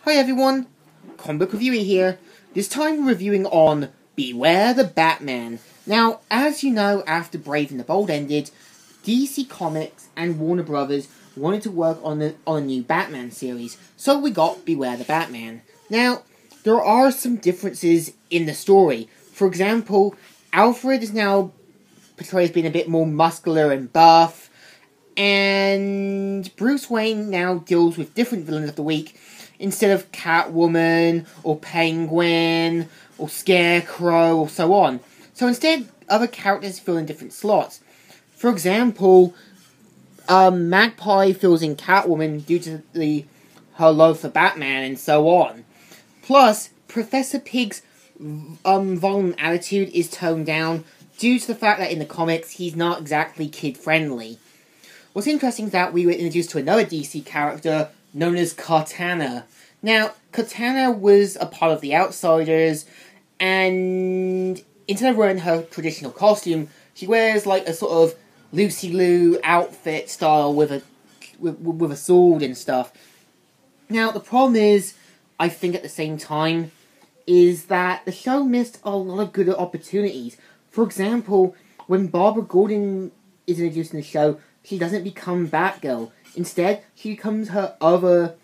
Hi everyone, Comic Book Reviewer here. This time reviewing on Beware the Batman. Now, as you know, after Brave and the Bold ended, DC Comics and Warner Brothers wanted to work on a new Batman series, so we got Beware the Batman. Now, there are some differences in the story. For example, Alfred is now portrayed as being a bit more muscular and buff, and Bruce Wayne now deals with different villains of the week instead of Catwoman, or Penguin, or Scarecrow, or so on. So instead, other characters fill in different slots. For example, Magpie fills in Catwoman due to her love for Batman, and so on. Plus, Professor Pig's violent attitude is toned down due to the fact that in the comics, he's not exactly kid-friendly. What's interesting is that we were introduced to another DC character known as Cortana. Now, Cortana was a part of the Outsiders, and instead of wearing her traditional costume, she wears like a sort of Lucy Liu outfit style with a sword and stuff. Now, the problem is, I think at the same time, is that the show missed a lot of good opportunities. For example, when Barbara Gordon is introduced in the show, she doesn't become Batgirl. Instead, she becomes her other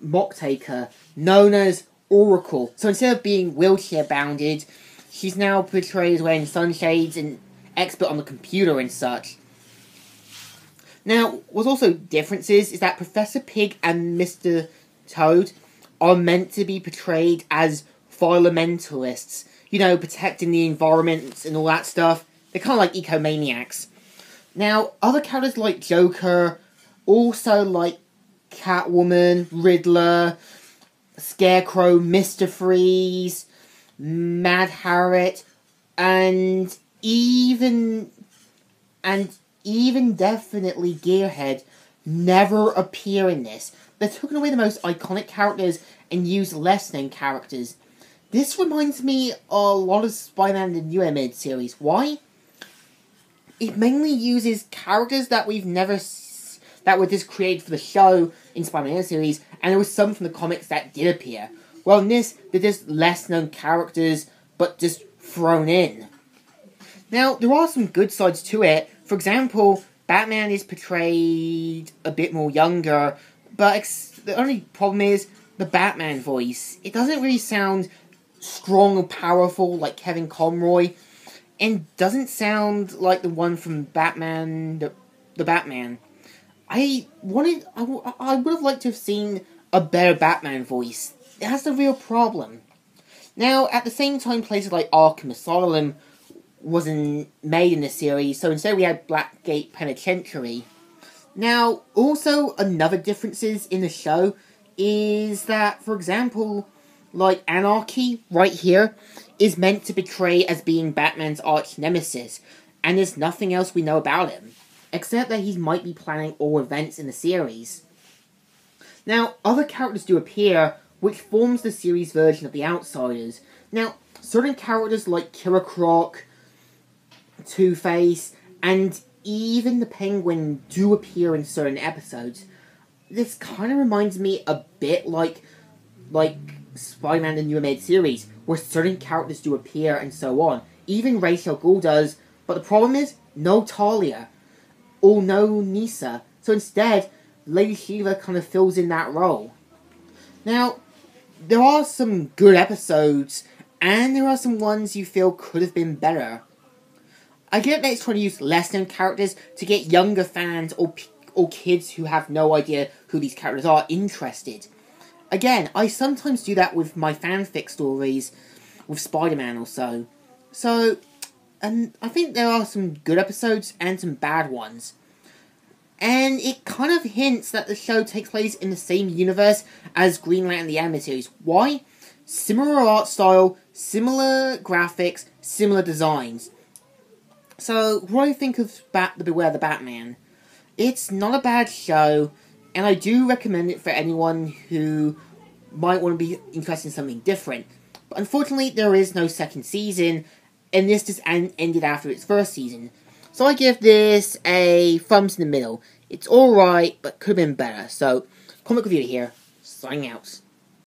mock taker, known as Oracle. So instead of being wheelchair-bounded, she's now portrayed as wearing sunshades and expert on the computer and such. Now, what's also differences is that Professor Pig and Mr. Toad are meant to be portrayed as environmentalists. You know, protecting the environment and all that stuff. They're kind of like ecomaniacs. Now, other characters like Joker, also like Catwoman, Riddler, Scarecrow, Mr. Freeze, Mad Harriet, and even definitely Gearhead never appear in this. They're taking away the most iconic characters and use less known characters. This reminds me a lot of Spider-Man the New Animated Series. Why? It mainly uses characters that that were just created for the show in Spider-Man series, and there was some from the comics that did appear. Well, in this, they're just less known characters, but just thrown in. Now, there are some good sides to it. For example, Batman is portrayed a bit more younger, but the only problem is the Batman voice. It doesn't really sound strong or powerful like Kevin Conroy, and doesn't sound like the one from Batman, the Batman. I would have liked to have seen a better Batman voice. That's the real problem. Now, at the same time, places like Arkham Asylum wasn't made in the series, so instead we had Blackgate Penitentiary. Now, also, another differences in the show is that, for example, like Anarchy, right here, is meant to portray as being Batman's arch nemesis, and there's nothing else we know about him, except that he might be planning all events in the series. Now, other characters do appear, which forms the series version of the Outsiders. Now, certain characters like Killer Croc, Two-Face, and even the Penguin do appear in certain episodes. This kind of reminds me a bit like Spider-Man the New Animated Series, where certain characters do appear and so on. Even Ra's al Ghul does, but the problem is, no Talia, or no Nisa. So instead, Lady Shiva kind of fills in that role. Now, there are some good episodes, and there are some ones you feel could have been better. I get that it's trying to use less known characters to get younger fans or kids who have no idea who these characters are interested. Again, I sometimes do that with my fanfic stories with Spider-Man or so. And I think there are some good episodes and some bad ones. And it kind of hints that the show takes place in the same universe as Green Lantern the Animated Series. Why? Similar art style, similar graphics, similar designs. So, what do you think of the Beware the Batman? It's not a bad show, and I do recommend it for anyone who might want to be interested in something different. But unfortunately, there is no second season, and this just ended after its first season. So I give this a thumbs in the middle. It's alright, but could have been better. So, Comic Reviewer here, signing out.